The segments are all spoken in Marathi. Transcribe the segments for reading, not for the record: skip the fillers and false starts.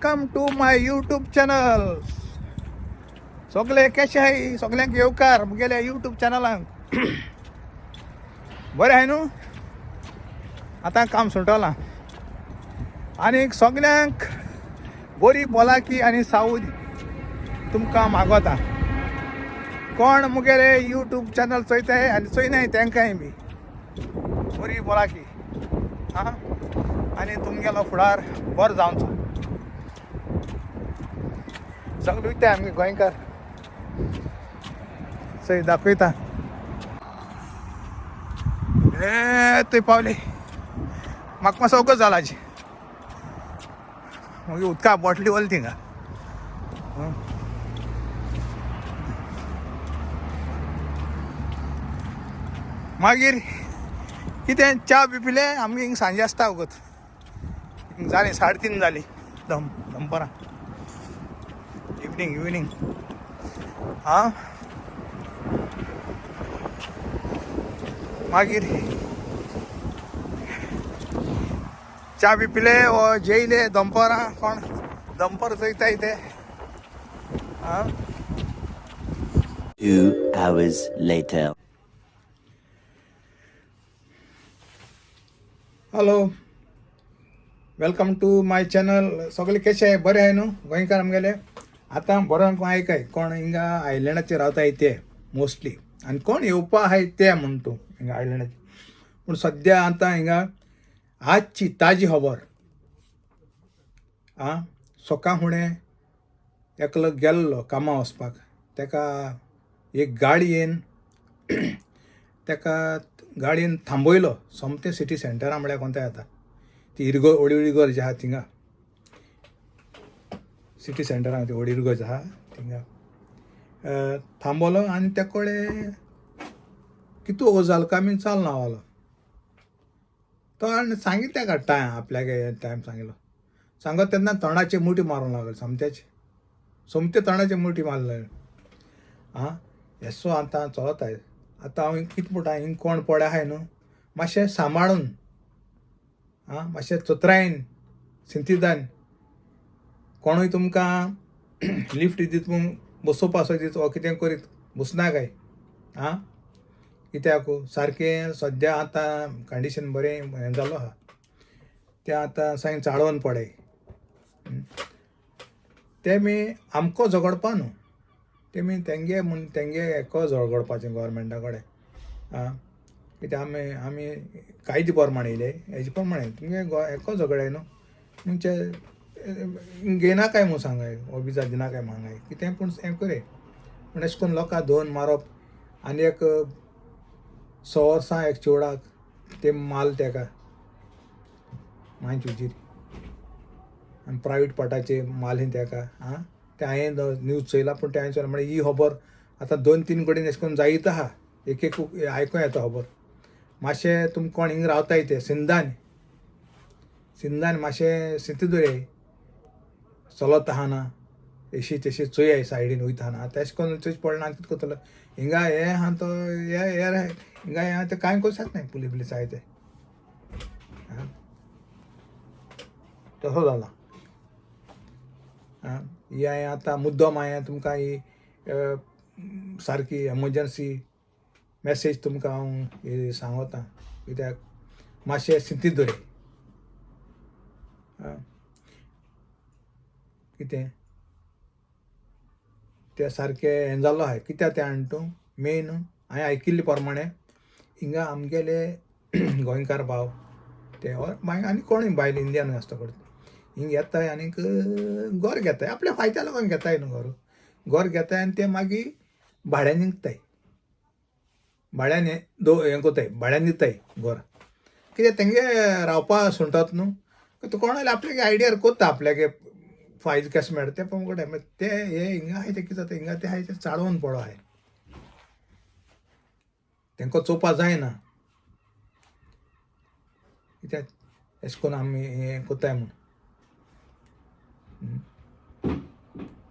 Welcome to my YouTube channel. सगळे कशे आहे? सगळ्यांक येवकार मुगेल्या यूट्यूब चॅनलांक. बरें आहे न्हू? आतां काम सुटलां आनी सगळ्यांक बरी भलायकी आनी सावध तुमकां मागोता. कोण मुगेले यूट्यूब चॅनल चोयताय आनी चोयनाय तेंकाय बी बरी भलायकी आं आनी तुमगेलो फुडार बरो जावचो. सगळे वयताय आमगे गोंयकार चोय दाखयता. हे थंय पावले. म्हाका मातसो वगत जाला हाजी. मागीर उदका बॉटली वरली थिंगा. मागीर कितें च्या बी पिले. आमगे हिंग सांजे आसता वगत. जाली 3:30 जाली दनपारां इवनिंग हां. मागीर च्या बी पिले वो जेयले दनपारां. कोण दनपार चोयताय ते हां. 2 hours later. Hello, welcome to my channel. सगळे कशे आहे? बरे आहे न्हू गोंयकार आमगेले? आतां बरों आयकाय. कोण हिंगा आयलँडाचेर रावताय ते मोस्टली आनी कोण येवपा आहाय ते म्हण तूं हिंगा आयलँडाचेर. पूण सद्या आतां हिंगा आजची ताजी खबर आं. सकाळ फुडें एकलो गेल्लो कामां वचपाक. तेका एक गाडयेन तेका गाडयेन थांबयलो सोमते सिटी सेंटरा म्हळ्यार कोणता येता ती ओडिरगोज आहा थिंगा. सिटी सेंटरान ती ओडिरगोज आहा थिंगा थांबवलो आनी ते कडेन कितू ओजालकामीन चाल नावालो तो. आनी सांगितले तेका टायम आपल्यागे टायम सांगत तेन्ना तोंडाचे मुठी मारूंक लागले. सोमते तोंडाचे मुठी मारले आं. हेसो आतां चलताय. आतां हांव कितें म्हणटा, हिंग कोण पडे आहाय न्हू मातशें सांबाळून आं, मातशें चतरायेन सिंथिदान. कोणूय तुमकां लिफ्ट दीत म्हूण बसोवपा सो दीत वा कितें करीत बसनाकाय आं. कित्याक सारकें सद्या आतां कंडिशन बरें हें जालो आहा. तें आतां सायन चाळोवन पडय. तेमी आमको झगडपा न्हू, तेमी तेंगे हेको झगडपाचें गोवोरमेंटा कडेन आं. कित्याक आमी कायदे प्रमाण येयले हेजे प्रमाणें तुमगे हेको झगडाय न्हू. तुमचे घेयनाकाय म्हूण सांगाय हो विजा दिनाकाय मागाय कितें. पूण हें करे पूण अशें करून लोकां धोवन मारप आनी एक 100 वर्सां एक चेवडाक ते माल तेका मांयचुजीर आनी प्रायवेट पाटाचे माल तेका आं. ते हांवें न्यूज चोयला पूण ते हांवें चोयला म्हळ्यार ही खबर आतां 2-3 कडेन अशें करून जायत आहा. एक आयकूं येता खबर. मातशें तुम कोण हिंग रावताय ते सिंधान मातशें स्थिती दवराय. चलत आहाना एशी तेशी चोयाय सायडीन वयताना. आतां अशें करून चोयच पडना. आनी कितें करतलो हिंगा हे आहा तो हे हिंगा हे ते कांय करूं शकनाय पुलीस आहाय ते तसो जाला आं. ही हांवें आतां मुद्दम हांवें तुमकां ही सारकी एमर्जन्सी मॅसेज तुमकां हांव सांगोतां. कित्याक मातशें स्थिती दवराय आं. कितें तें सारकें हें जाल्लो आहाय. कित्याक तें आनी तूं मेन हांवें आयकिल्ले प्रमाणें हिंगा आमगेले गोंयकार भाव ते मागीर आनी कोणूय भायल इंडियानूय आसता करता हिंग येताय आनीक घर घेताय. आपल्या फायद्या लागून घेताय न्हू. घर घेताय आनी ते मागीर भाड्यान निघताय. भाड्यान हें कोताय भाड्यान दिताय घर. कित्याक तेंगे रावपा सुणटात न्हू. कोणाय आपल्यागे आयडियार कोत्ता आपल्यागे फायदो केसो मेळटा ते पण कोणाय ते हे हिंगा आहाय ते कितें जाता हिंगा ते आहाय ते चाळोवन पडो आहाय. तेंको चोवपा जायना कित्याक अशें करून आमी हें कोत्ताय म्हूण.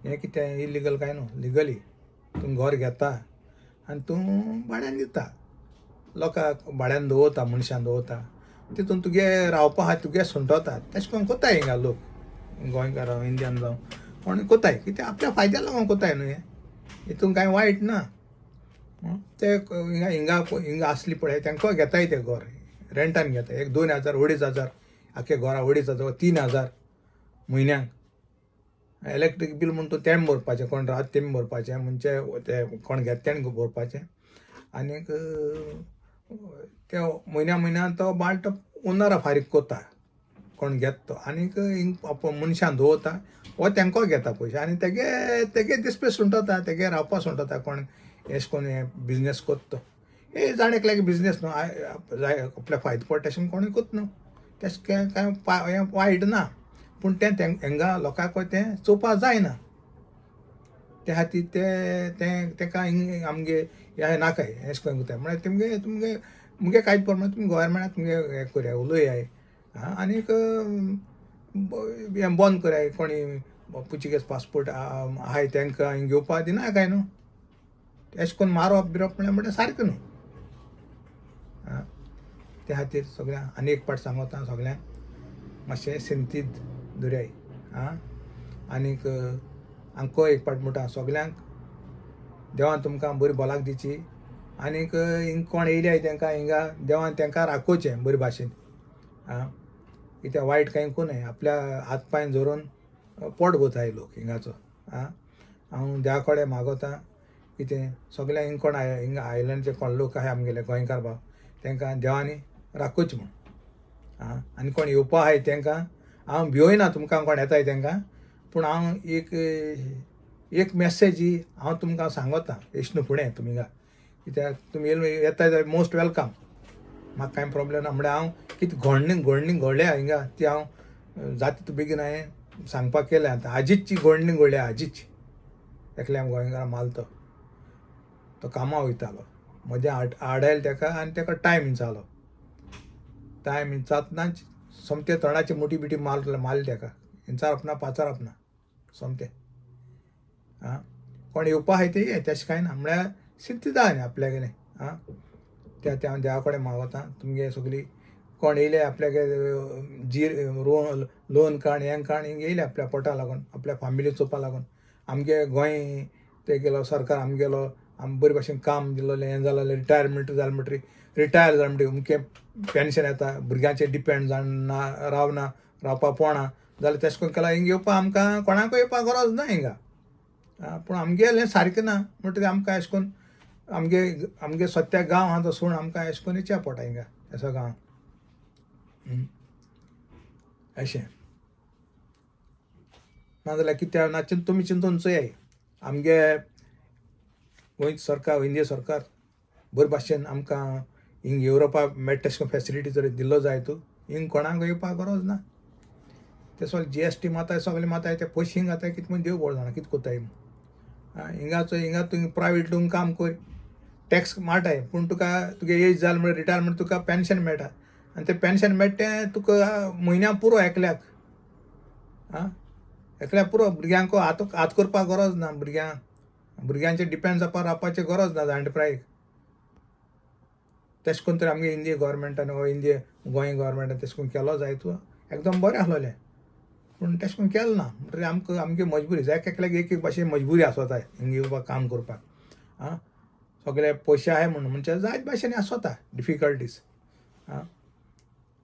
हें कितें इलिगल काय न्हू. लिगली तूं घर घेता आनी तूं भाड्यान दिता. लोकांक भाड्यान मनशान दवरता तितून तुगे रावपा आहा तुगे सुंटोता. तशें करून कोत्ताय हिंगा लोक गोंयकार जावं इंडियन जावं कोण कोताय कितें आपल्या फायद्या लागून कोताय न्हू हें हितून कांय वायट ना ते हिंगा आसली पळय तांकां घेताय ते घर रेंटान घेताय 1-2 हजार 2,500 आख्या घरा 2,500 3,000 म्हयन्याक इलेक्ट्रीक बील म्हण तूं तें भरपाचें कोण रात तेमी भरपाचें म्हणजे ते कोण घेता तेणें भरपाचें आनीक ते म्हयन्यान तो बाल्ट ओनरा फारीक कोता कोण घेता तो आनीक मनशां दवरता वो तेंको घेता पयशे आनी तेगे दिसपे सुंटता तेगे रावपा सुंटता कोण एश कोन्न हें बिजनेस कोत्ता तो हे जाणेक लागीं बिजनेस न्हू आपल्या फायदो पडटा अशें कोणूय कोत्ता न्हू तेशें कांय हें वायट ना पूण तें हेंगा लोकांक तें चोवपा जायना त्या खातीर तेका आमगे हें नाकाय एश कोन्न कोताय म्हळ्यार तुमगे मुगे कांयच प्रॉब्लेम तुमी गोवोरमेंटाक तुमगे हें करया उलोयाय आनीक हें बंद कराय कोणी पुर्चुगेज पासपोर्ट आहाय तांकां हिंग घेवपा दिना काय न्हू एश कोन्न मारप बिरप म्हणल्यार सारकें न्हू त्या खातीर सगळ्यांक आनी एक पाट सांगता सगळ्यांक मातशें सिंतीत दवराय आनीक आमको एक पाट म्हणटा सगळ्यांक देवान तुमकां बरी भलायकी दिची आनीक हिंग कोण येयल्याय तांकां हिंगा देवान तांकां राखोवचें बरे भाशेन कित्याक वायट कांय कोन्नाय आपल्या हात पांय धरून पोट भरताय लोक हिंगाचो हांव देवा कडेन मागोता कितें सगळ्यांक हिंग कोण हिंगा आयलंडचे कोण लोक आहाय आमगेले गोंयकार भाव तांकां देवानी राखोवचें म्हूण आनी कोण येवपा आहाय तांकां हांव भिवयना तुमकां कोण येताय तांकां पूण हांव एक मॅसेज ही हांव तुमकां सांगता येशनू फुडें तुमी कित्याक तुमी येताय जाल्यार मोस्ट वेलकम म्हाका कांय प्रॉब्लेम ना म्हळ्यार हांव कितें घडणी घडल्या हिंगा ती हांव जाता बेगीन हांवें सांगपाक केलें आतां आजीची घडणी घडल्या आजीची एकल्या गोंयकार मालतो तो कामां वयतालो मदें आडायलो ताका आनी ताका टायम हिंचालो टायम हिंचातनाच सोमते तोंडाची मुठी बिटी मारली ताका हिंचारप ना पाचारप ना सोमतें कोण येवपा आहाय ते तशें कांय ना म्हळ्यार सिद्ध जाय न्ही आपल्यागेलें त्या हांव देवा कडेन मागता तुमगे सगळीं कोण येयले आपल्यागे लोन काण हें काण हिंग येयले आपल्या पोटा लागून आपल्या फॅमिली चोवपा लागून आमगे गोंय ते गेलो सरकार आमगेलो बरे भाशेन काम दिल्लें हें जालें रिटायरमेंट जालें म्हणटरी रिटायर जालें म्हणटरी अमकें पेन्शन येता भुरग्यांचेर डिपेंड जावना रावपा पोणा जाल्यार तशें करून केल्यार हिंग येवपा आमकां कोणाकूय येवपा गरज ना हिंगा पूण आमगेलें सारकें ना म्हणटरी आमकां अशें करून आमगे सत्या गांव आहा तो सोडून आमकां अशें करून येवच्या पडटा हिंगा असो गांव अशें नाजाल्यार कित्याक ना तुमी चिंतून चोयाय आमगे गोंय सरकार इंडिया सरकार बरे भाशेन आमकां हिंग युरोपा मेळटा तशें करून फेसिलिटी जर दिल्लो जाय तूं हिंग कोणाक येवपा गरज ना ते सगळे GST माताय सगळे माताय ते पयशे हिंग घाताय कितें म्हण देव बोळ जाणा कितें कोताय हिंगा तूं प्रायवेट लोक काम कर टॅक्स मारताय पूण तुगे एज जालें म्हणल्यार रिटायरमेंट तुका पेन्शन मेळटा आनी तें पेन्शन मेळटा तें तुका म्हयन्या पुरो एकल्याक पुरो भुरग्यांक हात करपाक गरज ना भुरग्यांचेर डिपेंड जावपा रावपाची गरज ना जाणटेपणायेक तशें करून तरी आमगे इंडिया गोवोरमेंटान वो इंडिया गोंय गोवोरमेंटान तशें करून केलो जाय तूं एकदम बरें आसलोलें पूण तशें करून केलें ना म्हणटरी आमगे मजबुरी जाय एकल्याक एक भाशेन मजबुरी आसोता हिंगा येवपाक काम करपाक सगळे पयशे आहाय म्हणून म्हणजे जायत भाशेन आसोता डिफिकल्टीज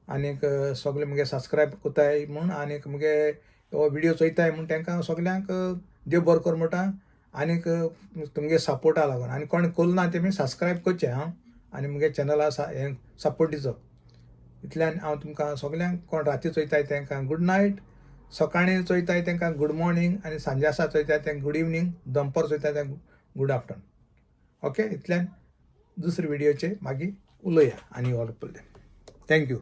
आनीक सगळे मुगे सबस्क्रायब कोताय म्हूण आनीक मुगे हो विडियो चोयताय म्हूण तांकां सगल्यांक देव बरो कर म्हणटा आनीक तुमगे सपोर्टा लागून आनी कोण कोल ना तेमी सबस्क्रायब करचें आनी मुगे चॅनला हें सपोर्ट दिचो इतल्यान हांव तुमकां सगल्यांक कोण राती चोयताय तांकां गूड नायट सकाळीं चोयताय तांकां गूड मॉर्निंग आनी सांजे आसा चोयताय तांकां गूड इवनिंग दनपार चोयताय तांकां गूड आफ्टरनून ओके इतल्यान दुसरे विडियोचे मागीर उलोया आनी ऑल थँक्यू